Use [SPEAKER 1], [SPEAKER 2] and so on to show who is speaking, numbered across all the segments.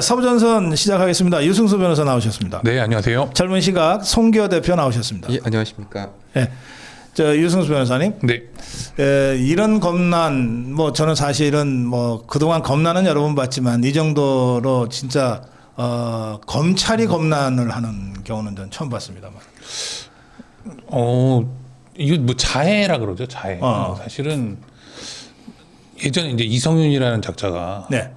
[SPEAKER 1] 사부전선 시작하겠습니다. 유승수 변호사 나오셨습니다.
[SPEAKER 2] 네, 안녕하세요.
[SPEAKER 1] 젊은 시각 송기호 대표 나오셨습니다.
[SPEAKER 3] 예, 안녕하십니까.
[SPEAKER 1] 네. 저 유승수 변호사님.
[SPEAKER 2] 네.
[SPEAKER 1] 이런 검난 저는 사실은 그동안 검난은 여러 번 봤지만 이 정도로 진짜 검찰이 검난을 하는 경우는 전 처음 봤습니다만.
[SPEAKER 2] 이거 자해라 그러죠, 자해. 사실은 예전에 이제 이성윤이라는 작자가
[SPEAKER 1] 네.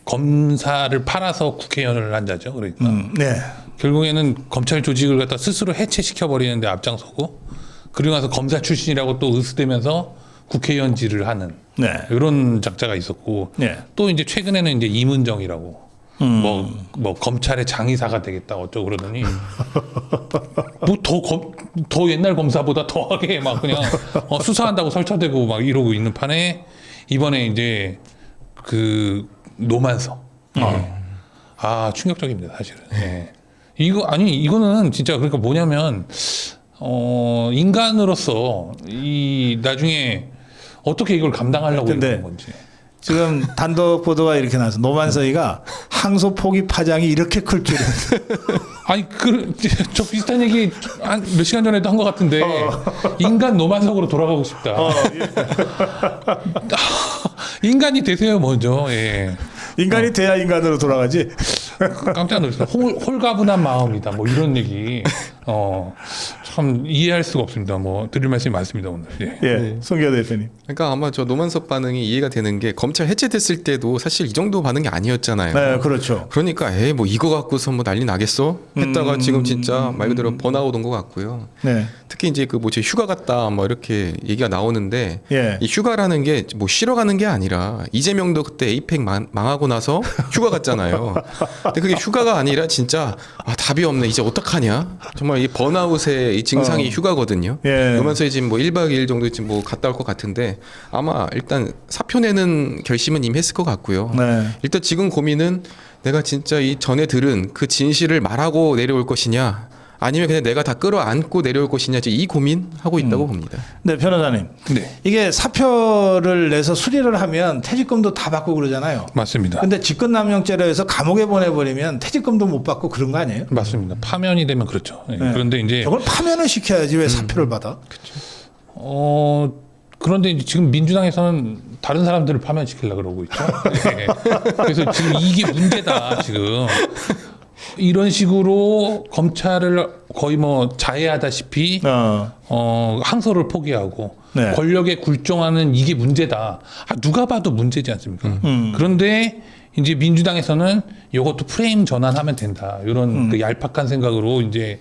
[SPEAKER 2] 검사를 팔아서 국회의원을 한 자죠. 그러니까
[SPEAKER 1] 네.
[SPEAKER 2] 결국에는 검찰 조직을 갖다 스스로 해체시켜 버리는데 앞장서고 그리고 나서 검사 출신이라고 또 으스대면서 국회의원직을 하는
[SPEAKER 1] 네.
[SPEAKER 2] 이런 작자가 있었고
[SPEAKER 1] 네.
[SPEAKER 2] 또 이제 최근에는 이제 이문정이라고 뭐 검찰의 장의사가 되겠다 어쩌고 그러더니 더 옛날 검사보다 더하게 막 그냥 수사한다고 설쳐대고 막 이러고 있는 판에 이번에 이제 그 노만석 충격적입니다 사실은. 네. 이거는 진짜 그러니까 뭐냐면 인간으로서 이 나중에 어떻게 이걸 감당하려고 이러는 건지.
[SPEAKER 1] 지금 단독 보도가 이렇게 나와서 노만석이가 항소 포기 파장이 이렇게 클 줄은.
[SPEAKER 2] 아니 저 비슷한 얘기 한 몇 시간 전에도 한 것 같은데 인간 노만석으로 돌아가고 싶다. 인간이 되세요 먼저. 예.
[SPEAKER 1] 인간이 돼야 인간으로 돌아가지.
[SPEAKER 2] 깜짝 놀랐어요. 홀가분한 마음이다. 뭐 이런 얘기. 참 이해할 수가 없습니다. 뭐 드릴 말씀이 많습니다 오늘. 예.
[SPEAKER 1] 예. 송기호 대표님.
[SPEAKER 3] 그러니까 아마 저 노만석 반응이 이해가 되는 게 검찰 해체됐을 때도 사실 이 정도 반응이 아니었잖아요.
[SPEAKER 1] 네, 그렇죠.
[SPEAKER 3] 그러니까 뭐 이거 갖고서 뭐 난리 나겠어? 했다가 지금 진짜 말 그대로 번아웃 온 것 같고요.
[SPEAKER 1] 네.
[SPEAKER 3] 특히 이제 그 뭐지 휴가 갔다 뭐 이렇게 얘기가 나오는데
[SPEAKER 1] 예.
[SPEAKER 3] 이 휴가라는 게 뭐 쉬러 가는 게 아니라 이재명도 그때 에이펙 망하고 나서 휴가 갔잖아요. 근데 그게 휴가가 아니라 진짜 답이 없네. 이제 어떡하냐? 정말 이 번아웃의 이 증상이 휴가거든요.
[SPEAKER 1] 예.
[SPEAKER 3] 그러면서 지금 뭐 1박 2일 정도 지금 뭐 갔다 올 것 같은데 아마 일단 사표 내는 결심은 이미 했을 것 같고요.
[SPEAKER 1] 네.
[SPEAKER 3] 일단 지금 고민은 내가 진짜 이 전에 들은 그 진실을 말하고 내려올 것이냐 아니면 그냥 내가 다 끌어안고 내려올 것이냐 이 고민하고 있다고 봅니다.
[SPEAKER 1] 네, 변호사님.
[SPEAKER 2] 네.
[SPEAKER 1] 이게 사표를 내서 수리를 하면 퇴직금도 다 받고 그러잖아요.
[SPEAKER 2] 맞습니다.
[SPEAKER 1] 근데 직권남용죄로 해서 감옥에 보내버리면 퇴직금도 못 받고 그런 거 아니에요?
[SPEAKER 2] 맞습니다. 파면이 되면 그렇죠. 예.
[SPEAKER 1] 네.
[SPEAKER 2] 그런데 이제
[SPEAKER 1] 저걸 파면을 시켜야지 왜 사표를 받아?
[SPEAKER 2] 그런데 이제 지금 민주당에서는 다른 사람들을 파면시키려고 그러고 있죠. 예. 그래서 지금 이게 문제다 지금. 이런 식으로 검찰을 거의 뭐 자해하다시피 항소를 포기하고
[SPEAKER 1] 네.
[SPEAKER 2] 권력에 굴종하는 이게 문제다. 누가 봐도 문제지 않습니까? 그런데 이제 민주당에서는 이것도 프레임 전환하면 된다. 이런 그 얄팍한 생각으로 이제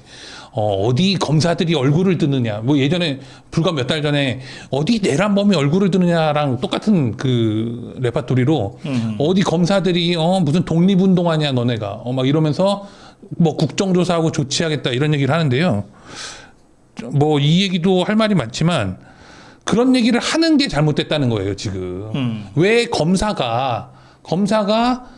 [SPEAKER 2] 어디 검사들이 얼굴을 드느냐. 뭐 예전에 불과 몇 달 전에 어디 내란범이 얼굴을 드느냐랑 똑같은 그 레파토리로 어디 검사들이 무슨 독립운동하냐 너네가 막 이러면서 뭐 국정조사하고 조치하겠다 이런 얘기를 하는데요. 뭐 이 얘기도 할 말이 많지만 그런 얘기를 하는 게 잘못됐다는 거예요 지금. 왜 검사가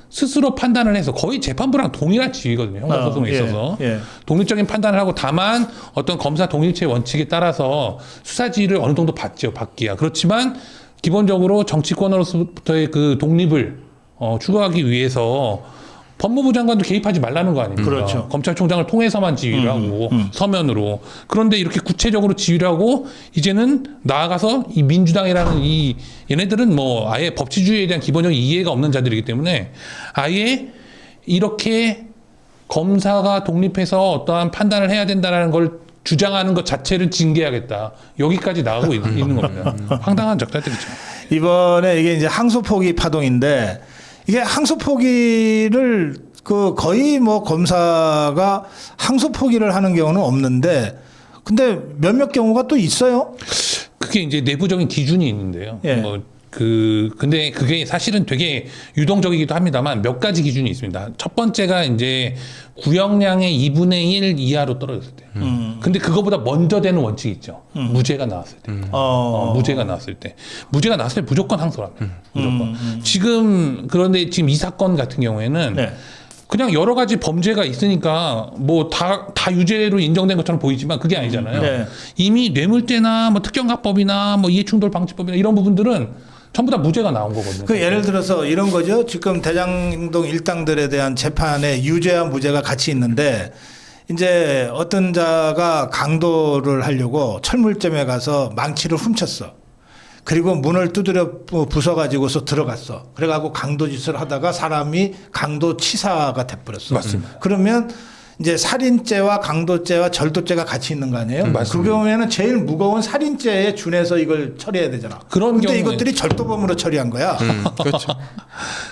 [SPEAKER 2] 스스로 판단을 해서 거의 재판부랑 동일한 지위거든요. 형사소송에 있어서.
[SPEAKER 1] 예.
[SPEAKER 2] 독립적인 판단을 하고 다만 어떤 검사 동일체 원칙에 따라서 수사 지휘를 어느 정도 받기야. 그렇지만 기본적으로 정치권으로서부터의 그 독립을 추구하기 위해서 법무부 장관도 개입하지 말라는 거 아닙니까?
[SPEAKER 1] 그렇죠.
[SPEAKER 2] 검찰총장을 통해서만 지휘를 하고 서면으로. 그런데 이렇게 구체적으로 지휘를 하고 이제는 나아가서 이 민주당이라는 얘네들은 뭐 아예 법치주의에 대한 기본적인 이해가 없는 자들이기 때문에 아예 이렇게 검사가 독립해서 어떠한 판단을 해야 된다는 걸 주장하는 것 자체를 징계하겠다. 여기까지 나가고 있는 겁니다. 황당한 적자들이죠.
[SPEAKER 1] 이번에 이게 이제 항소 포기 파동인데 이게 항소 포기를 거의 뭐 검사가 항소 포기를 하는 경우는 없는데 근데 몇몇 경우가 또 있어요.
[SPEAKER 2] 그게 이제 내부적인 기준이 있는데요.
[SPEAKER 1] 예.
[SPEAKER 2] 근데 그게 사실은 되게 유동적이기도 합니다만 몇 가지 기준이 있습니다. 첫 번째가 이제 구형량의 2분의 1 이하로 떨어졌을 때. 근데 그거보다 먼저 되는 원칙이 있죠. 무죄가 나왔을 때. 무죄가 나왔을 때. 무죄가 나왔을 때 무조건 항소랍니다. 무조건. 그런데 지금 이 사건 같은 경우에는
[SPEAKER 1] 네.
[SPEAKER 2] 그냥 여러 가지 범죄가 있으니까 뭐 다 유죄로 인정된 것처럼 보이지만 그게 아니잖아요.
[SPEAKER 1] 네.
[SPEAKER 2] 이미 뇌물죄나 뭐 특정가법이나 뭐 이해충돌 방지법이나 이런 부분들은 전부 다 무죄가 나온 거거든요.
[SPEAKER 1] 그 예를 들어서 이런 거죠. 지금 대장동 일당들에 대한 재판에 유죄와 무죄가 같이 있는데 이제 어떤 자가 강도를 하려고 철물점에 가서 망치를 훔쳤어. 그리고 문을 두드려 부숴가지고서 들어갔어. 그래가지고 강도짓을 하다가 사람이 강도치사가 돼버렸어.
[SPEAKER 2] 맞습니다.
[SPEAKER 1] 그러면 이제 살인죄와 강도죄와 절도죄가 같이 있는 거 아니에요?
[SPEAKER 2] 맞습니다.
[SPEAKER 1] 그 경우에는 제일 무거운 살인죄에 준해서 이걸 처리해야 되잖아.
[SPEAKER 2] 그런
[SPEAKER 1] 근데
[SPEAKER 2] 경우에-
[SPEAKER 1] 이것들이 절도범으로 처리한 거야.
[SPEAKER 3] 그렇죠.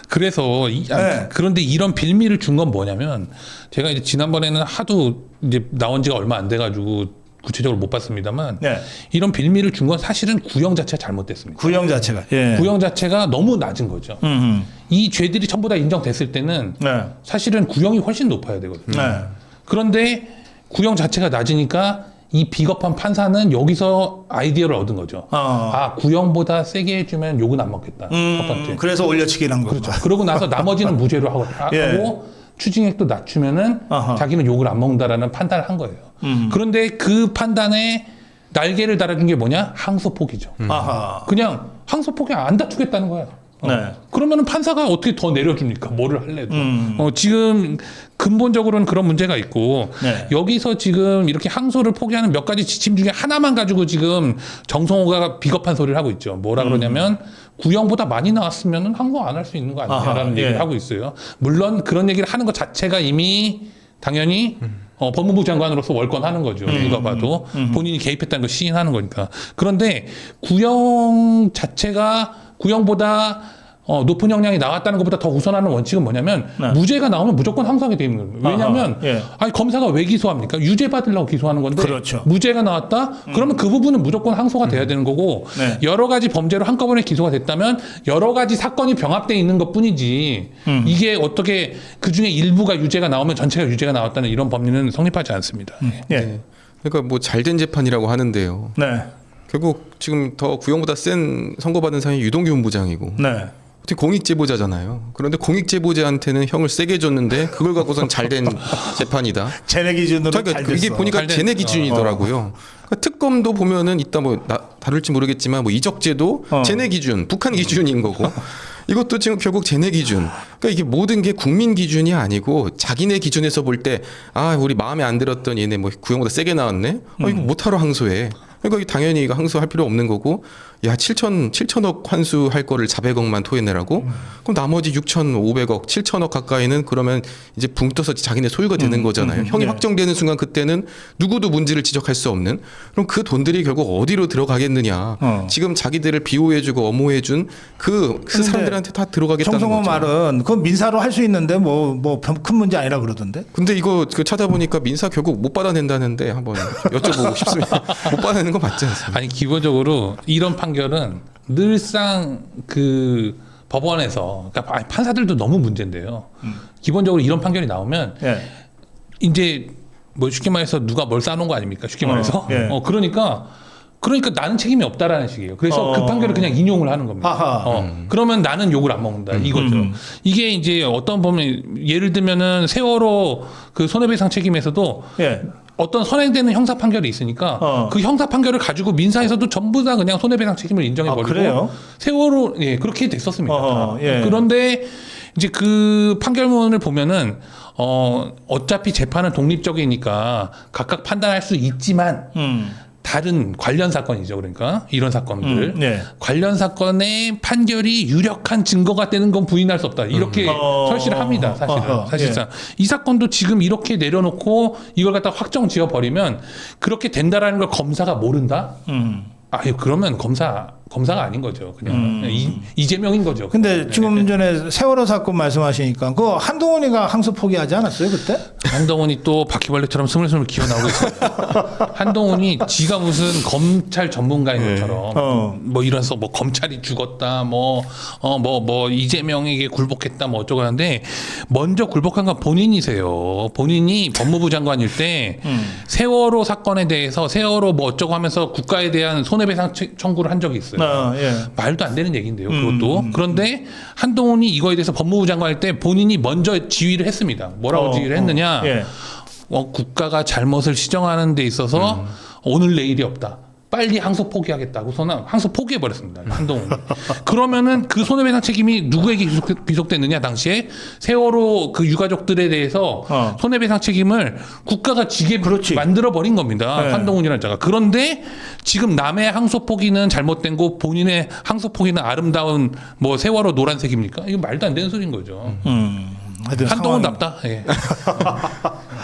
[SPEAKER 2] 그래서
[SPEAKER 1] 네.
[SPEAKER 2] 그런데 이런 빌미를 준 건 뭐냐면 제가 이제 지난번에는 하도 이제 나온 지가 얼마 안 돼가지고 구체적으로 못 봤습니다만
[SPEAKER 1] 네.
[SPEAKER 2] 이런 빌미를 준 건 사실은 구형 자체가 잘못됐습니다.
[SPEAKER 1] 구형 자체가. 예.
[SPEAKER 2] 구형 자체가 너무 낮은 거죠. 이 죄들이 전부 다 인정됐을 때는
[SPEAKER 1] 네.
[SPEAKER 2] 사실은 구형이 훨씬 높아야 되거든요.
[SPEAKER 1] 네.
[SPEAKER 2] 그런데 구형 자체가 낮으니까 이 비겁한 판사는 여기서 아이디어를 얻은 거죠. 아, 구형보다 세게 해주면 욕은 안 먹겠다. 첫 번째.
[SPEAKER 1] 그래서 올려치기란 거죠.
[SPEAKER 2] 그렇죠. 그러고 나서 나머지는 무죄로 하고,
[SPEAKER 1] 예.
[SPEAKER 2] 하고 추징액도 낮추면은
[SPEAKER 1] 아하.
[SPEAKER 2] 자기는 욕을 안 먹는다라는 판단을 한 거예요. 그런데 그 판단에 날개를 달아준 게 뭐냐? 항소폭이죠.
[SPEAKER 1] 아하.
[SPEAKER 2] 그냥 항소폭이 안 다투겠다는 거야.
[SPEAKER 1] 네.
[SPEAKER 2] 그러면은 판사가 어떻게 더 내려줍니까? 뭐를 할래도. 지금 근본적으로는 그런 문제가 있고
[SPEAKER 1] 네.
[SPEAKER 2] 여기서 지금 이렇게 항소를 포기하는 몇 가지 지침 중에 하나만 가지고 지금 정성호가 비겁한 소리를 하고 있죠. 뭐라 그러냐면 구형보다 많이 나왔으면 항소 안 할 수 있는 거 아니냐라는
[SPEAKER 1] 아하,
[SPEAKER 2] 얘기를
[SPEAKER 1] 예.
[SPEAKER 2] 하고 있어요. 물론 그런 얘기를 하는 것 자체가 이미 당연히 법무부 장관으로서 월권하는 거죠. 누가 봐도 본인이 개입했다는 걸 시인하는 거니까. 그런데 구형 자체가 구형보다 높은 형량이 나왔다는 것보다 더 우선하는 원칙은 뭐냐면
[SPEAKER 1] 네.
[SPEAKER 2] 무죄가 나오면 무조건 항소하게 되어 있는 거예요. 왜냐하면
[SPEAKER 1] 아하, 예.
[SPEAKER 2] 아니 검사가 왜 기소합니까? 유죄 받으려고 기소하는 건데
[SPEAKER 1] 그렇죠.
[SPEAKER 2] 무죄가 나왔다? 그러면 그 부분은 무조건 항소가 돼야 되는 거고
[SPEAKER 1] 네.
[SPEAKER 2] 여러 가지 범죄로 한꺼번에 기소가 됐다면 여러 가지 사건이 병합돼 있는 것뿐이지 이게 어떻게 그중에 일부가 유죄가 나오면 전체가 유죄가 나왔다는 이런 법리는 성립하지 않습니다.
[SPEAKER 1] 예.
[SPEAKER 3] 그러니까 뭐 잘된 재판이라고 하는데요.
[SPEAKER 1] 네.
[SPEAKER 3] 결국 지금 더 구형보다 센 선고받은 사람이 유동규 본부장이고
[SPEAKER 1] 네.
[SPEAKER 3] 어떻게 공익제보자잖아요. 그런데 공익제보자한테는 형을 세게 줬는데 그걸 갖고선 잘된 재판이다.
[SPEAKER 1] 쟤네 기준으로
[SPEAKER 3] 그러니까
[SPEAKER 1] 잘
[SPEAKER 3] 이게
[SPEAKER 1] 됐어.
[SPEAKER 3] 보니까
[SPEAKER 2] 잘된-
[SPEAKER 3] 쟤네 기준이더라고요. 그러니까 특검도 보면은 이따 뭐 다룰지 모르겠지만 뭐 이적제도 쟤네 기준, 북한 기준인 거고. 이것도 지금 결국 쟤네 기준. 그러니까 이게 모든 게 국민 기준이 아니고 자기네 기준에서 볼 때 아 우리 마음에 안 들었던 얘네 뭐 구형보다 세게 나왔네. 이거 못하러 항소해. 그러니까 당연히 이거 항소할 필요 없는 거고 야 7천억 환수할 거를 400억만 토해내라고? 그럼 나머지 6,500억, 7천억 가까이는 그러면 이제 붕 떠서 자기네 소유가 되는 거잖아요. 형이
[SPEAKER 1] 예.
[SPEAKER 3] 확정되는 순간 그때는 누구도 문제를 지적할 수 없는 그럼 그 돈들이 결국 어디로 들어가겠느냐. 지금 자기들을 비호해주고 엄호해준 그 사람들한테 다 들어가겠다는
[SPEAKER 1] 정성호
[SPEAKER 3] 거죠.
[SPEAKER 1] 말은 그건 민사로 할 수 있는데 뭐 큰 문제 아니라 그러던데.
[SPEAKER 3] 근데 이거 그 찾아보니까 민사 결국 못 받아낸다는데 한번 여쭤보고 싶습니다. 못 받아내는 거 맞지 않습니까?
[SPEAKER 2] 아니 기본적으로 이런 판결은 늘상 그 법원에서 그러니까 판사들도 너무 문제인데요. 기본적으로 이런 판결이 나오면
[SPEAKER 1] 예.
[SPEAKER 2] 이제 뭐 쉽게 말해서 누가 뭘 싸놓은 거 아닙니까? 쉽게 말해서.
[SPEAKER 1] 예.
[SPEAKER 2] 그러니까 나는 책임이 없다라는 식이에요. 그래서 그 판결을 그냥 인용을 하는 겁니다.
[SPEAKER 1] 아하.
[SPEAKER 2] 그러면 나는 욕을 안 먹는다 이거죠. 이게 이제 어떤 보면 예를 들면은 세월호 그 손해배상 책임에서도
[SPEAKER 1] 예.
[SPEAKER 2] 어떤 선행되는 형사 판결이 있으니까 그 형사 판결을 가지고 민사에서도 전부 다 그냥 손해배상 책임을 인정해 버리고
[SPEAKER 1] 그래요?
[SPEAKER 2] 세월호 그렇게 됐었습니다.
[SPEAKER 1] 예.
[SPEAKER 2] 그런데 이제 그 판결문을 보면은 어차피 재판은 독립적이니까 각각 판단할 수 있지만 다른 관련 사건이죠. 그러니까 이런 사건들
[SPEAKER 1] 네.
[SPEAKER 2] 관련 사건의 판결이 유력한 증거가 되는 건 부인할 수 없다. 이렇게 설치를 합니다. 사실상 이 사건도 지금 이렇게 내려놓고 이걸 갖다 확정 지어 버리면 그렇게 된다라는 걸 검사가 모른다. 아유 그러면 검사가 아닌 거죠. 그냥 이재명인 거죠.
[SPEAKER 1] 근데 지금 전에 세월호 사건 말씀하시니까 그 한동훈이가 항소 포기하지 않았어요 그때?
[SPEAKER 2] 한동훈이 또 바퀴벌레처럼 스물스물 기어나오고 있어요. 한동훈이 지가 무슨 검찰 전문가인 것처럼 뭐 이래서 뭐 검찰이 죽었다 뭐 이재명에게 굴복했다 뭐 어쩌고 하는데 먼저 굴복한 건 본인이세요. 본인이 법무부 장관일 때 세월호 사건에 대해서 세월호 뭐 어쩌고 하면서 국가에 대한 손해배상 청구를 한 적이 있어요.
[SPEAKER 1] 예.
[SPEAKER 2] 말도 안 되는 얘기인데요. 그것도. 그런데 한동훈이 이거에 대해서 법무부 장관일 때 본인이 먼저 지휘를 했습니다. 뭐라고 지휘를 했느냐.
[SPEAKER 1] 예.
[SPEAKER 2] 국가가 잘못을 시정하는 데 있어서 오늘 내일이 없다. 빨리 항소 포기하겠다고서는 항소 포기해버렸습니다. 한동훈이. 그러면은 그 손해배상 책임이 누구에게 귀속됐느냐 당시에 세월호 그 유가족들에 대해서 손해배상 책임을 국가가 지게
[SPEAKER 1] 그렇지.
[SPEAKER 2] 만들어버린 겁니다.
[SPEAKER 1] 네.
[SPEAKER 2] 한동훈이라는 자가. 그런데 지금 남의 항소 포기는 잘못된 거 본인의 항소 포기는 아름다운 뭐 세월호 노란색입니까? 이거 말도 안 되는 소리인 거죠.
[SPEAKER 1] 하여튼
[SPEAKER 2] 한동훈
[SPEAKER 1] 상황이-
[SPEAKER 2] 답다. 예.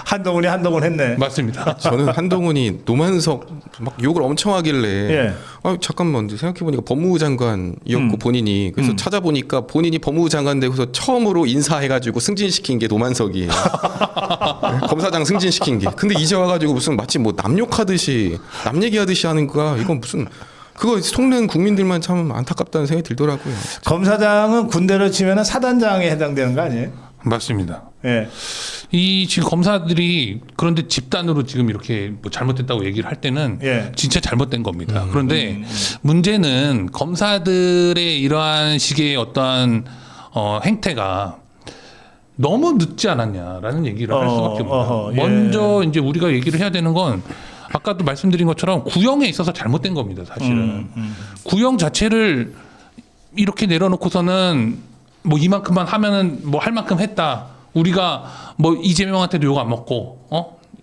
[SPEAKER 1] 한동훈이 한동훈 했네.
[SPEAKER 2] 맞습니다.
[SPEAKER 3] 저는 한동훈이 노만석 막 욕을 엄청 하길래
[SPEAKER 1] 예.
[SPEAKER 3] 잠깐만 생각해보니까 법무부 장관이었고 본인이 그래서 찾아보니까 본인이 법무부 장관 되고서 처음으로 인사해가지고 승진시킨 게 노만석이에요. 네, 검사장 승진시킨 게. 근데 이제 와가지고 무슨 마치 뭐 남 욕하듯이 남 얘기하듯이 하는 거야. 이건 무슨 그거 속는 국민들만 참 안타깝다는 생각이 들더라고요.
[SPEAKER 1] 검사장은 군대로 치면은 사단장에 해당되는 거 아니에요?
[SPEAKER 2] 맞습니다.
[SPEAKER 1] 예.
[SPEAKER 2] 이 지금 검사들이 그런데 집단으로 지금 이렇게 뭐 잘못됐다고 얘기를 할 때는
[SPEAKER 1] 예.
[SPEAKER 2] 진짜 잘못된 겁니다. 그런데 문제는 검사들의 이러한 식의 어떠한 행태가 너무 늦지 않았냐라는 얘기를 할 수밖에 없습니다.
[SPEAKER 1] 예.
[SPEAKER 2] 먼저 이제 우리가 얘기를 해야 되는 건 아까도 말씀드린 것처럼 구형에 있어서 잘못된 겁니다. 사실은 구형 자체를 이렇게 내려놓고서는 뭐 이만큼만 하면은 뭐 할 만큼 했다. 우리가 뭐 이재명한테도 욕 안 먹고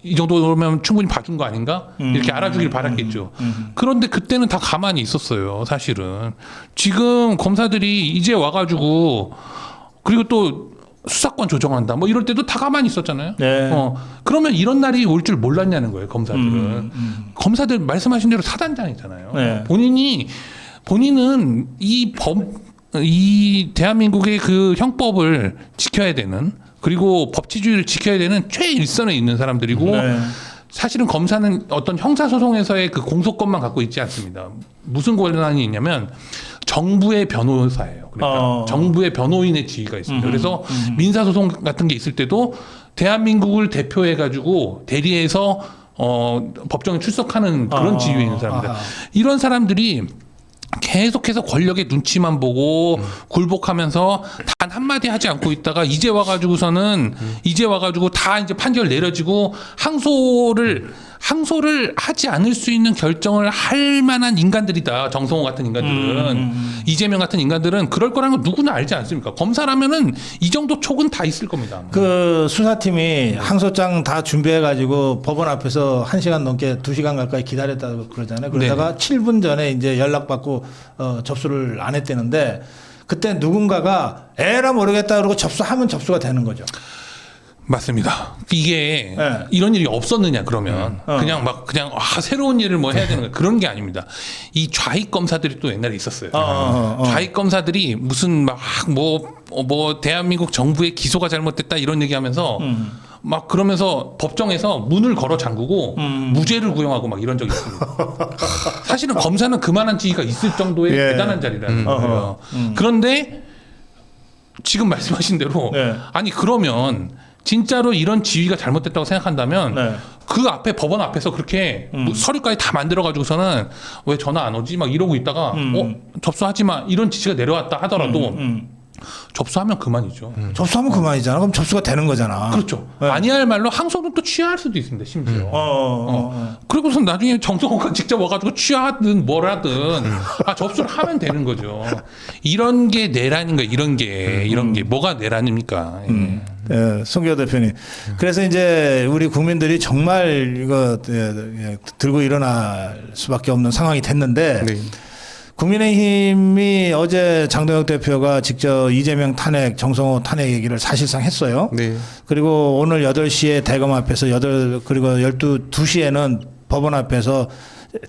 [SPEAKER 2] 이 정도면 충분히 봐준 거 아닌가? 이렇게 알아주길 바랐겠죠. 그런데 그때는 다 가만히 있었어요. 사실은 지금 검사들이 이제 와가지고 그리고 또 수사권 조정한다. 뭐 이럴 때도 다 가만히 있었잖아요.
[SPEAKER 1] 네.
[SPEAKER 2] 그러면 이런 날이 올 줄 몰랐냐는 거예요. 검사들은. 검사들 말씀하신 대로 사단장이잖아요.
[SPEAKER 1] 네.
[SPEAKER 2] 본인은 이 대한민국의 그 형법을 지켜야 되는 그리고 법치주의를 지켜야 되는 최일선에 있는 사람들이고
[SPEAKER 1] 네.
[SPEAKER 2] 사실은 검사는 어떤 형사소송에서의 그 공소권만 갖고 있지 않습니다. 무슨 권한이 있냐면 정부의 변호사예요. 그러니까 정부의 변호인의 지위가 있습니다. 그래서 민사소송 같은 게 있을 때도 대한민국을 대표해가지고 대리해서 법정에 출석하는 그런 지위에 있는 사람입니다. 이런 사람들이 계속해서 권력의 눈치만 보고 굴복하면서 단 한마디 하지 않고 있다가 이제 와가지고서는 이제 와가지고 다 이제 판결 내려지고 항소를 하지 않을 수 있는 결정을 할 만한 인간들이다. 정성호 같은 인간들은 이재명 같은 인간들은 그럴 거라는 건 누구나 알지 않습니까? 검사라면은 이 정도 촉은 다 있을 겁니다. 아마.
[SPEAKER 1] 그 수사팀이 항소장 다 준비해가지고 법원 앞에서 1시간 넘게 2시간 가까이 기다렸다고 그러잖아요. 그러다가 7분 전에 이제 연락받고 접수를 안 했다는데 그때 누군가가 에라 모르겠다 그러고 접수하면 접수가 되는 거죠.
[SPEAKER 2] 맞습니다. 이게
[SPEAKER 1] 네.
[SPEAKER 2] 이런 일이 없었느냐 그러면 그냥 새로운 일을 뭐 해야 되는 거 그런 게 아닙니다. 이 좌익 검사들이 또 옛날에 있었어요. 좌익 검사들이 무슨 막 뭐 대한민국 정부의 기소가 잘못됐다 이런 얘기하면서 막 그러면서 법정에서 문을 걸어 잠그고 무죄를 구형하고 막 이런 적이 있습니다. 사실은 검사는 그만한 지위가 있을 정도의
[SPEAKER 1] 예.
[SPEAKER 2] 대단한 자리라는 거예요. 그런데 지금 말씀하신 대로
[SPEAKER 1] 네.
[SPEAKER 2] 아니 그러면 진짜로 이런 지위가 잘못됐다고 생각한다면
[SPEAKER 1] 네.
[SPEAKER 2] 그 앞에 법원 앞에서 그렇게 뭐 서류까지 다 만들어 가지고서는 왜 전화 안 오지 막 이러고 있다가 접수하지 마 이런 지시가 내려왔다 하더라도 접수하면 그만이죠.
[SPEAKER 1] 접수하면 그만이잖아. 그럼 접수가 되는 거잖아.
[SPEAKER 2] 그렇죠.
[SPEAKER 1] 네.
[SPEAKER 2] 아니할 말로 항소는 또 취하할 수도 있습니다. 심지어. 그리고서 나중에 정성호가 직접 와가지고 취하든 뭘 하든 접수를 하면 되는 거죠. 이런 게 내란인 거예요. 이런 게 뭐가 내란입니까?
[SPEAKER 1] 예, 송기호 대표님. 그래서 이제 우리 국민들이 정말 이거 들고 일어날 수밖에 없는 상황이 됐는데
[SPEAKER 3] 네.
[SPEAKER 1] 국민의힘이 어제 장동혁 대표가 직접 이재명 탄핵, 정성호 탄핵 얘기를 사실상 했어요.
[SPEAKER 3] 네.
[SPEAKER 1] 그리고 오늘 8시에 대검 앞에서 그리고 2시에는 법원 앞에서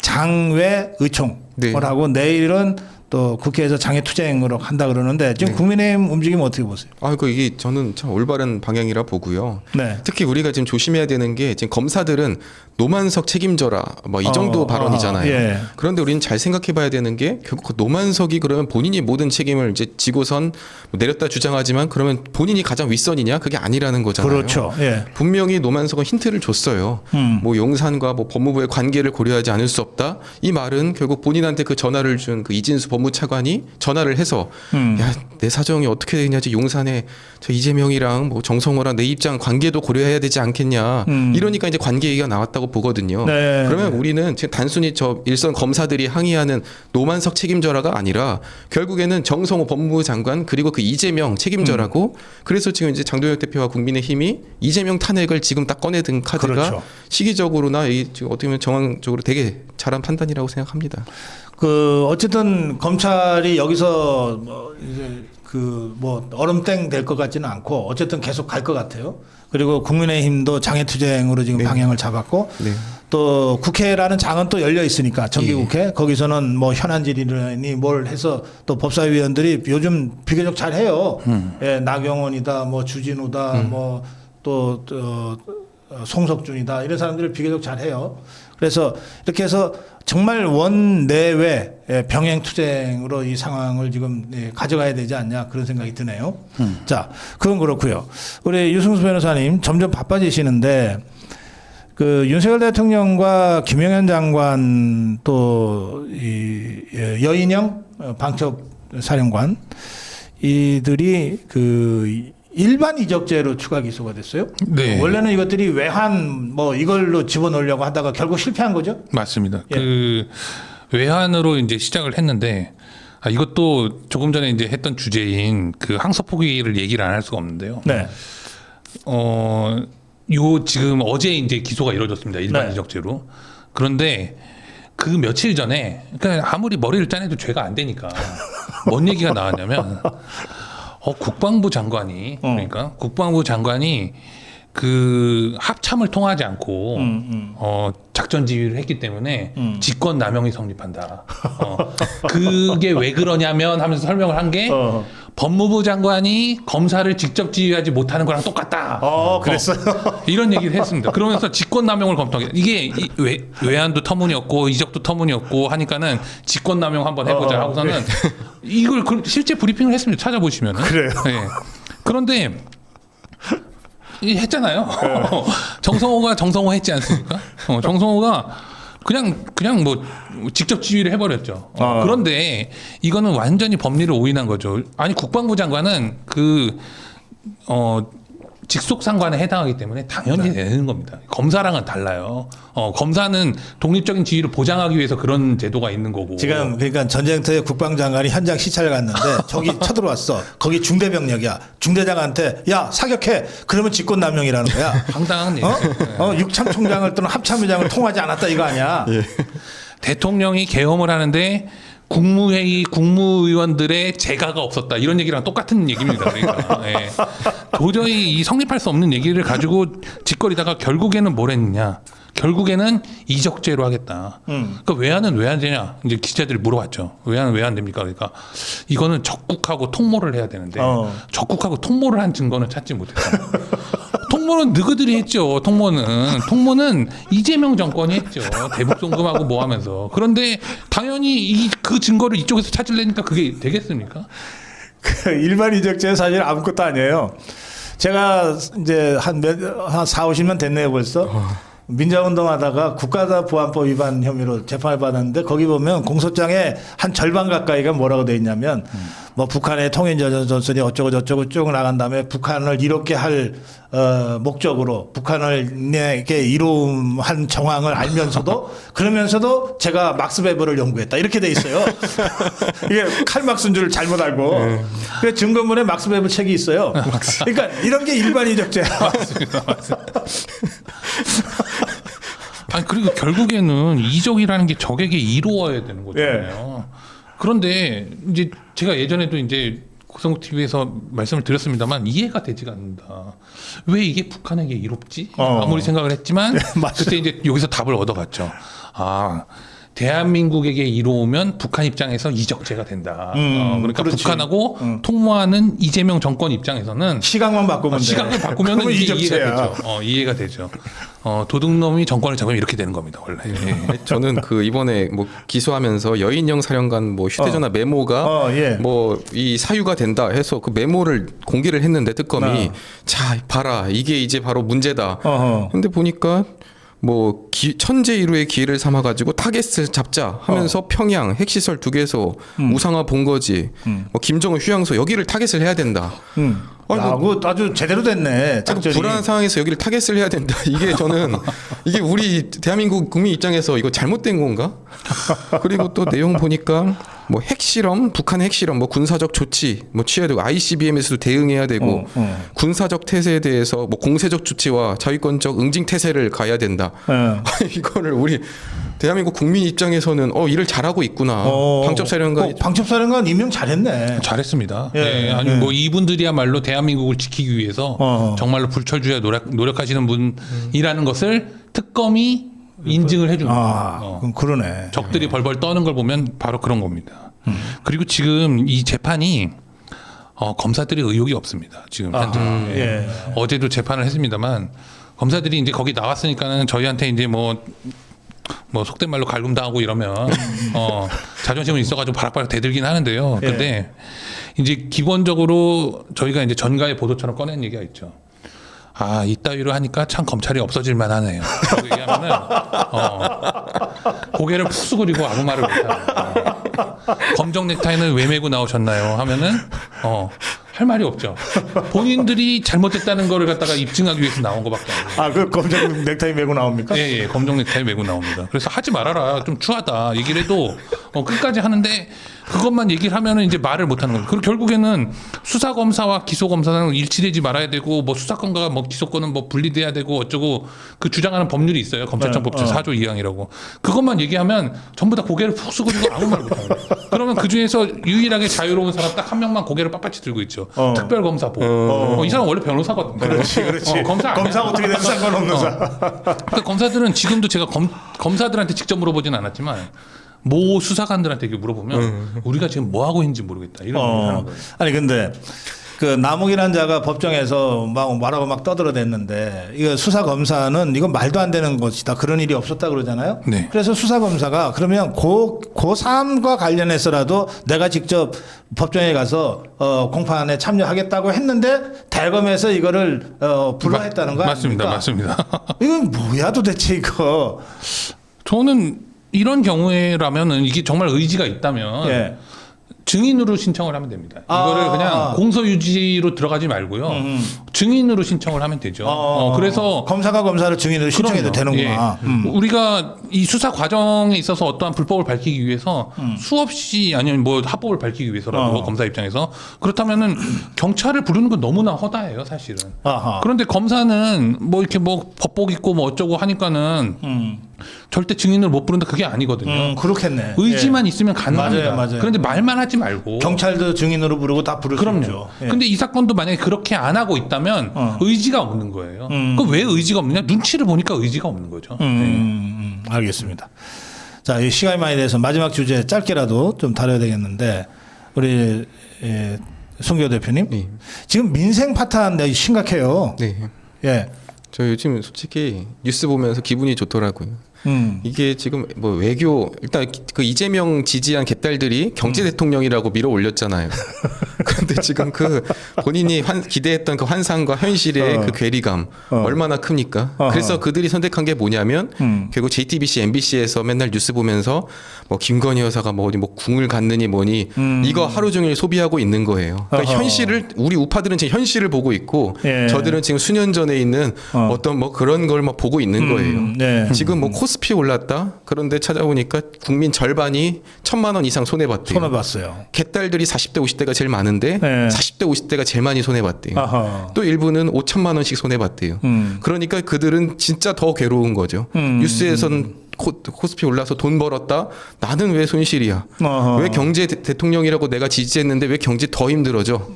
[SPEAKER 1] 장외 의총을
[SPEAKER 3] 네.
[SPEAKER 1] 하고 내일은 또 국회에서 장외 투쟁으로 한다 그러는데 지금 국민의힘 움직임 어떻게 보세요?
[SPEAKER 3] 이게 저는 참 올바른 방향이라 보고요.
[SPEAKER 1] 네.
[SPEAKER 3] 특히 우리가 지금 조심해야 되는 게 지금 검사들은 노만석 책임져라 뭐 이 정도 발언이잖아요.
[SPEAKER 1] 예.
[SPEAKER 3] 그런데 우리는 잘 생각해봐야 되는 게 결국 그 노만석이 그러면 본인이 모든 책임을 이제 지고선 내렸다 주장하지만 그러면 본인이 가장 윗선이냐 그게 아니라는 거잖아요.
[SPEAKER 1] 그렇죠. 예.
[SPEAKER 3] 분명히 노만석은 힌트를 줬어요. 뭐 용산과 뭐 법무부의 관계를 고려하지 않을 수 없다. 이 말은 결국 본인한테 그 전화를 준 그 이진수 법무부 법무차관이 전화를 해서 야, 내 사정이 어떻게 되냐, 용산에 저 이재명이랑 뭐 정성호랑 내 입장 관계도 고려해야 되지 않겠냐. 이러니까 이제 관계 얘기가 나왔다고 보거든요.
[SPEAKER 1] 네.
[SPEAKER 3] 그러면 우리는 지금 단순히 저 일선 검사들이 항의하는 노만석 책임져라가 아니라 결국에는 정성호 법무부 장관 그리고 그 이재명 책임져라고. 그래서 지금 이제 장동혁 대표와 국민의힘이 이재명 탄핵을 지금 딱 꺼내든 카드가
[SPEAKER 1] 그렇죠.
[SPEAKER 3] 시기적으로나 이 지금 어떻게 보면 정황적으로 되게 잘한 판단이라고 생각합니다.
[SPEAKER 1] 그 어쨌든 검찰이 여기서 뭐 이제 그 뭐 얼음땡 될 것 같지는 않고 어쨌든 계속 갈 것 같아요. 그리고 국민의힘도 장애투쟁으로 지금 방향을 잡았고
[SPEAKER 3] 네.
[SPEAKER 1] 또 국회라는 장은 또 열려 있으니까 정기국회 거기서는 뭐 현안 질의니 뭘 해서 또 법사위원들이 요즘 비교적 잘해요. 예, 나경원이다, 뭐 주진우다, 뭐 또 송석준이다 이런 사람들을 비교적 잘해요. 그래서 이렇게 해서 정말 원내외 병행 투쟁으로 이 상황을 지금 가져가야 되지 않냐 그런 생각이 드네요. 자, 그건 그렇고요. 우리 유승수 변호사님 점점 바빠지시는데 그 윤석열 대통령과 김영현 장관 또 이 여인영 방첩사령관 이들이 그 일반 이적죄로 추가 기소가 됐어요.
[SPEAKER 2] 네.
[SPEAKER 1] 원래는 이것들이 외환 뭐 이걸로 집어넣으려고 하다가 결국 실패한 거죠.
[SPEAKER 2] 맞습니다.
[SPEAKER 1] 예.
[SPEAKER 2] 그 외환으로 이제 시작을 했는데 이것도 조금 전에 이제 했던 주제인 그 항소 포기를 얘기를 안 할 수가 없는데요.
[SPEAKER 1] 네.
[SPEAKER 2] 요 지금 어제 이제 기소가 이루어졌습니다. 일반
[SPEAKER 1] 네.
[SPEAKER 2] 이적죄로. 그런데 그 며칠 전에 그러니까 아무리 머리를 짜내도 죄가 안 되니까 뭔 얘기가 나왔냐면 국방부 장관이 그러니까 국방부 장관이 그 합참을 통하지 않고 작전 지휘를 했기 때문에 직권 남용이 성립한다. 그게 왜 그러냐면 하면서 설명을 한 게 법무부 장관이 검사를 직접 지휘하지 못하는 거랑 똑같다.
[SPEAKER 1] 그랬어요.
[SPEAKER 2] 이런 얘기를 했습니다. 그러면서 직권 남용을 검토하게 이게 외환도 터무니없고 이적도 터무니없고 하니까는 직권 남용 한번 해보자 하고서는 이걸 실제 브리핑을 했습니다. 찾아보시면은.
[SPEAKER 1] 그래요.
[SPEAKER 2] 네. 그런데 했잖아요. 정성호가 정성호 했지 않습니까? 정성호가 그냥 뭐 직접 지휘를 해버렸죠. 그런데 이거는 완전히 법리를 오인한 거죠. 아니 국방부 장관은 직속 상관에 해당하기 때문에 당연히 되는 겁니다. 검사랑은 달라요. 검사는 독립적인 지위를 보장하기 위해서 그런 제도가 있는 거고.
[SPEAKER 1] 지금 그러니까 전쟁터에 국방장관이 현장 시찰을 갔는데 저기 쳐들어왔어. 거기 중대병력이야. 중대장한테 야 사격해. 그러면 직권남용이라는 거야.
[SPEAKER 2] 황당한 얘기.
[SPEAKER 1] 육참 총장을 또는 합참의장을 통하지 않았다 이거 아니야.
[SPEAKER 3] 예.
[SPEAKER 2] 대통령이 계엄을 하는데 국무회의 국무위원들의 재가가 없었다 이런 얘기랑 똑같은 얘기입니다. 그러니까 도저히 이 성립할 수 없는 얘기를 가지고 짓거리다가 결국에는 뭘 했느냐? 결국에는 이적죄로 하겠다. 그러니까 외환은 왜 안 되냐? 이제 기자들이 물어봤죠. 외환은 왜 안 됩니까? 그러니까 이거는 적국하고 통모를 해야 되는데 적국하고 통모를 한 증거는 찾지 못했다. 통모는 너희들이 했죠. 통모는 이재명 정권이 했죠. 대북 송금하고 뭐 하면서. 그런데 당연히 그 증거를 이쪽에서 찾으려니까 그게 되겠습니까?
[SPEAKER 1] 일반 이적죄는 사실 아무것도 아니에요. 제가 이제 한 4, 50년 됐네요 벌써. 민자운동 하다가 국가보안법 위반 혐의로 재판을 받았는데 거기 보면 공소장에 한 절반 가까이가 뭐라고 돼 있냐면 뭐 북한의 통일전선이 어쩌고 저쩌고 쭉 나간 다음에 북한을 이롭게 할 목적으로 북한을 내게 이로움한 정황을 알면서도 그러면서도 제가 막스 베버를 연구했다 이렇게 돼 있어요. 이게 칼막스인 줄 잘못 알고. 그래서 증거문에 막스 베버 책이 있어요. 그러니까 이런 게 일반 이적죄야.
[SPEAKER 2] 맞습니다. 아니 그리고 결국에는 이적이라는 게 적에게 이루어야 되는 거잖아요. 그런데 이제 제가 예전에도 이제 고성국 TV에서 말씀을 드렸습니다만 이해가 되지가 않는다. 왜 이게 북한에게 이롭지? 아무리 생각을 했지만 그때 이제 여기서 답을 얻어갔죠. 대한민국에게 이로우면 북한 입장에서 이적죄가 된다. 그러니까
[SPEAKER 1] 그렇지.
[SPEAKER 2] 북한하고 통모하는 이재명 정권 입장에서는
[SPEAKER 1] 시각만 바꾸면 돼.
[SPEAKER 2] 시각을 바꾸면
[SPEAKER 1] 그러면
[SPEAKER 2] 이게
[SPEAKER 1] 이적죄야.
[SPEAKER 2] 이해가 되죠. 이해가 되죠. 도둑놈이 정권을 잡으면 이렇게 되는 겁니다, 원래.
[SPEAKER 3] 저는 이번에 뭐 기소하면서 여인영 사령관 뭐 휴대전화 메모가 뭐 이 사유가 된다 해서 그 메모를 공개를 했는데 특검이 자 봐라 이게 이제 바로 문제다. 근데 보니까 뭐 천재일우의 기회를 삼아가지고 타겟을 잡자 하면서 평양 핵시설 2개소, 우상화 본거지, 뭐 김정은 휴양소 여기를 타겟을 해야 된다.
[SPEAKER 1] 그 아주 제대로 됐네. 작전이.
[SPEAKER 3] 불안한 상황에서 여기를 타겟을 해야 된다. 이게 저는 이게 우리 대한민국 국민 입장에서 이거 잘못된 건가? 그리고 또 내용 보니까 뭐 핵실험, 북한의 핵실험, 뭐 군사적 조치 뭐 취해야 되고 ICBM에서도 대응해야 되고 군사적 태세에 대해서 뭐 공세적 조치와 자위권적 응징 태세를 가야 된다. 이거를 우리 대한민국 국민 입장에서는 일을 잘하고 있구나. 방첩사령관
[SPEAKER 1] 방첩사령관 임명 잘했네.
[SPEAKER 2] 잘했습니다.
[SPEAKER 1] 예,
[SPEAKER 2] 네, 아니 뭐 이분들이야말로 대한민국을 지키기 위해서 정말로 불철주야 노력하시는 분이라는 것을 특검이 인증을 해줍니다.
[SPEAKER 1] 그럼 그러네.
[SPEAKER 2] 적들이 벌벌 떠는 걸 보면 바로 그런 겁니다. 그리고 지금 이 재판이 검사들이 의혹이 없습니다. 지금 현재.
[SPEAKER 1] 예.
[SPEAKER 2] 어제도 재판을 했습니다만 검사들이 이제 거기 나왔으니까는 저희한테 이제 뭐 속된 말로 갈굼당하고 이러면 자존심은 있어가지고 바락바락 대들긴 하는데요. 근데 이제 기본적으로 저희가 이제 전가의 보도처럼 꺼낸 얘기가 있죠. 이따위로 하니까 참 검찰이 없어질 만하네요. 라고 얘기하면은 고개를 푹 숙이고 아무 말을 못하는. 검정 넥타이는 왜 메고 나오셨나요? 하면은 할 말이 없죠. 본인들이 잘못했다는 거를 갖다가 입증하기 위해서 나온 것밖에 안 돼요.
[SPEAKER 1] 그 검정 넥타이 메고 나옵니까?
[SPEAKER 2] 예, 검정 넥타이 메고 나옵니다. 그래서 하지 말아라. 좀 추하다. 얘기를 해도 끝까지 하는데 그것만 얘기를 하면은 이제 말을 못 하는 거예요. 그리고 결국에는 수사 검사와 기소 검사는 일치되지 말아야 되고 뭐 수사권과 뭐 기소권은 뭐 분리돼야 되고 어쩌고 그 주장하는 법률이 있어요. 검찰청 법제 4조 2항이라고. 그것만 얘기하면 전부 다 고개를 푹 숙이고 아무 말 못 하는 거예요. 그러면 그 중에서 유일하게 자유로운 사람 딱 한 명만 고개를 빳빳이 들고 있죠. 특별검사보. 이 사람 원래 변호사거든요.
[SPEAKER 1] 그렇지.
[SPEAKER 2] 검사
[SPEAKER 1] 어떻게 되든 상관없는 사람.
[SPEAKER 2] 그러니까 검사들은 지금도 제가 검사들한테 직접 물어보진 않았지만 모 수사관들한테 이렇게 물어보면 우리가 지금 뭐 하고 있는지 모르겠다 이런 얘기를 하는 거예요.
[SPEAKER 1] 아니 근데 그 남욱이라는 자가 법정에서 막 말하고 막 떠들어댔는데 이거 수사 검사는 이건 말도 안 되는 것이다. 그런 일이 없었다 그러잖아요.
[SPEAKER 2] 네.
[SPEAKER 1] 그래서 수사 검사가 그러면 그 사안과 관련해서라도 내가 직접 법정에 가서 공판에 참여하겠다고 했는데 대검에서 이거를 불허했다는 거 아닙니까?
[SPEAKER 2] 맞습니다.
[SPEAKER 1] 이건 뭐야 도대체 이거?
[SPEAKER 2] 저는 이런 경우에라면은 이게 정말 의지가 있다면 증인으로 신청을 하면 됩니다. 이거를 그냥 공소유지로 들어가지 말고요. 증인으로 신청을 하면 되죠. 그래서
[SPEAKER 1] 검사가 검사를 증인으로 신청해도 되는구나.
[SPEAKER 2] 예. 우리가 이 수사 과정에 있어서 어떠한 불법을 밝히기 위해서 수없이 아니면 뭐 합법을 밝히기 위해서라도 검사 입장에서 그렇다면은 경찰을 부르는 건 너무나 허다해요, 사실은. 그런데 검사는 뭐 이렇게 뭐 법복 입고 뭐 어쩌고 하니까는 절대 증인을 못 부른다 그게 아니거든요.
[SPEAKER 1] 그렇겠네.
[SPEAKER 2] 의지만 있으면 가능합니다.
[SPEAKER 1] 맞아요.
[SPEAKER 2] 그런데 말만 하지 말고
[SPEAKER 1] 경찰도 증인으로 부르고 다 부를 수 있죠.
[SPEAKER 2] 그럼요. 근데 이 사건도 만약에 그렇게 안 하고 있다면 의지가 없는 거예요. 그 왜 의지가 없느냐? 눈치를 보니까 의지가 없는 거죠.
[SPEAKER 1] 알겠습니다. 자, 이 시간이 많이 돼서 마지막 주제 짧게라도 좀 다뤄야 되겠는데 우리 송교 대표님 지금 민생 파탄 심각해요.
[SPEAKER 3] 네.
[SPEAKER 1] 예.
[SPEAKER 3] 저 요즘 솔직히 뉴스 보면서 기분이 좋더라고요. 이게 지금 뭐 외교 일단 그 이재명 지지한 개딸들이 경제 대통령이라고 밀어 올렸잖아요. 그런데 지금 그 본인이 기대했던 그 환상과 현실의 그 괴리감 얼마나 큽니까? 그래서 그들이 선택한 게 뭐냐면 결국 JTBC, MBC에서 맨날 뉴스 보면서 뭐 김건희 여사가 뭐 어디 뭐 궁을 갖느니 뭐니 이거 하루 종일 소비하고 있는 거예요. 그러니까 현실을 우리 우파들은 지금 현실을 보고 있고 저들은 지금 수년 전에 있는 어떤 뭐 그런 걸 막 보고 있는 거예요. 지금 뭐 코스피 올랐다. 그런데 찾아보니까 국민 절반이 1,000만 원 이상 손해봤대요.
[SPEAKER 1] 손해봤어요.
[SPEAKER 3] 개딸들이 40대 50대가 제일 많은데 40대 50대가 제일 많이 손해봤대요. 또 일부는 5,000만 원씩 손해봤대요. 그러니까 그들은 진짜 더 괴로운 거죠. 뉴스에서는 코스피 올라서 돈 벌었다. 나는 왜 손실이야? 왜 경제 대통령이라고 내가 지지했는데 왜 경제 더 힘들어져?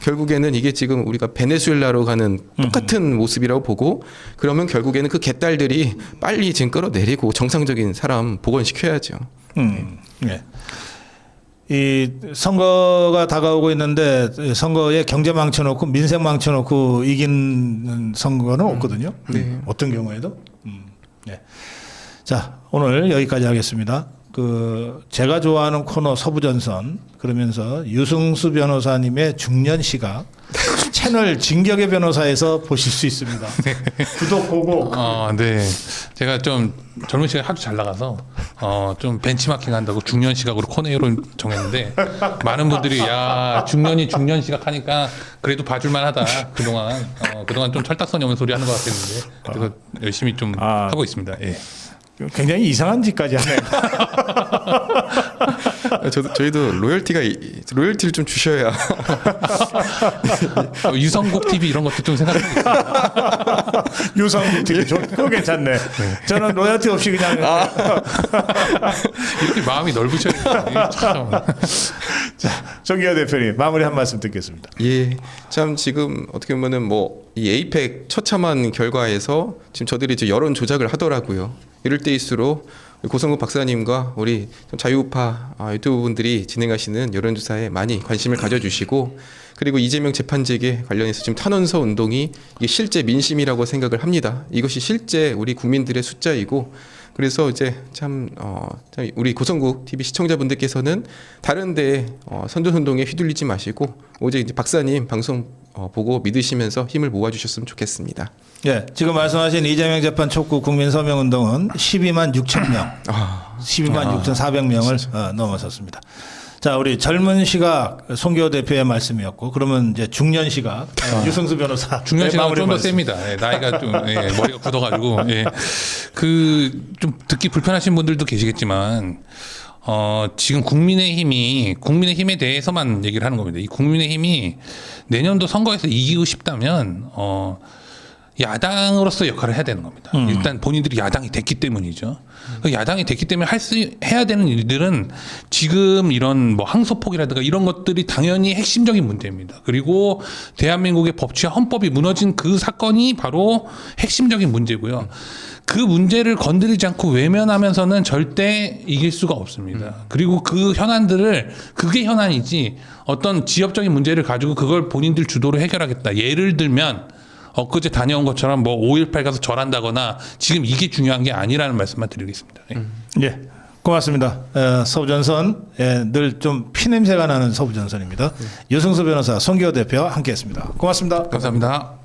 [SPEAKER 3] 결국에는 이게 지금 우리가 베네수엘라로 가는 똑같은 모습이라고 보고 그러면 결국에는 그 개딸들이 빨리 지금 끌어내리고 정상적인 사람 복원시켜야죠.
[SPEAKER 1] 네. 이 선거가 다가오고 있는데 선거에 경제 망쳐놓고 민생 망쳐놓고 이긴 선거는 없거든요. 어떤 경우에도. 네. 자, 오늘 여기까지 하겠습니다. 제가 좋아하는 코너 서부전선 그러면서 유승수 변호사님의 중년 시각 채널 진격의 변호사에서 보실 수 있습니다. 구독 보고
[SPEAKER 2] 네. 제가 좀 젊은 시간에 하도 잘 나가서 좀 벤치마킹 한다고 중년 시각으로 코네이로 정했는데 많은 분들이 야 중년이 중년 시각하니까 그래도 봐줄만하다 그동안 좀 철딱선이 없는 소리 하는 것 같았는데 그래서 열심히 좀 하고 있습니다. 예.
[SPEAKER 1] 굉장히 이상한 짓까지 하네요.
[SPEAKER 3] 저희도 로열티를 좀 주셔야.
[SPEAKER 2] 유성국 TV 이런 것도 좀 생각해보겠습니다.
[SPEAKER 1] 유성국 TV 그거 괜찮네. 저는 로열티 없이 그냥
[SPEAKER 2] 이렇게 마음이 넓으셔야 돼요. 참.
[SPEAKER 1] 자, 정기호 대표님 마무리 한 말씀 듣겠습니다.
[SPEAKER 3] 예, 참 지금 어떻게 보면은 뭐 이 에이펙 처참한 결과에서 지금 저들이 이제 여론 조작을 하더라고요. 이럴 때일수록 고성국 박사님과 우리 자유우파 유튜브 분들이 진행하시는 여론조사에 많이 관심을 가져주시고 그리고 이재명 재판직에 관련해서 지금 탄원서 운동이 이게 실제 민심이라고 생각을 합니다. 이것이 실제 우리 국민들의 숫자이고 그래서 이제 참 우리 고성국 TV 시청자분들께서는 다른데 선전운동에 휘둘리지 마시고 오직 이제 박사님 방송 보고 믿으시면서 힘을 모아주셨으면 좋겠습니다.
[SPEAKER 1] 예, 지금 말씀하신 이재명 재판 촉구 국민 서명 운동은 12만 6천 명, 12만 6,400명을 넘어섰습니다. 자, 우리 젊은 시각 송기호 대표의 말씀이었고, 그러면 이제 중년 시각 유승수 변호사.
[SPEAKER 2] 중년 시각은 좀 더
[SPEAKER 1] 말씀.
[SPEAKER 2] 셉니다. 예, 나이가 좀 머리가 굳어가지고 그 좀 듣기 불편하신 분들도 계시겠지만. 지금 국민의힘에 대해서만 얘기를 하는 겁니다. 이 국민의힘이 내년도 선거에서 이기고 싶다면, 야당으로서 역할을 해야 되는 겁니다. 일단 본인들이 야당이 됐기 때문이죠. 야당이 됐기 때문에 해야 되는 일들은 지금 이런 뭐 항소폭이라든가 이런 것들이 당연히 핵심적인 문제입니다. 그리고 대한민국의 법치와 헌법이 무너진 그 사건이 바로 핵심적인 문제고요. 그 문제를 건드리지 않고 외면하면서는 절대 이길 수가 없습니다. 그리고 그 현안들을 그게 현안이지 어떤 지역적인 문제를 가지고 그걸 본인들 주도로 해결하겠다. 예를 들면 엊그제 다녀온 것처럼 뭐 5.18 가서 절한다거나 지금 이게 중요한 게 아니라는 말씀만 드리겠습니다.
[SPEAKER 1] 예, 고맙습니다. 서부전선 늘 좀 피냄새가 나는 서부전선입니다. 유승수 변호사, 송기호 대표와 함께했습니다. 고맙습니다.
[SPEAKER 2] 감사합니다.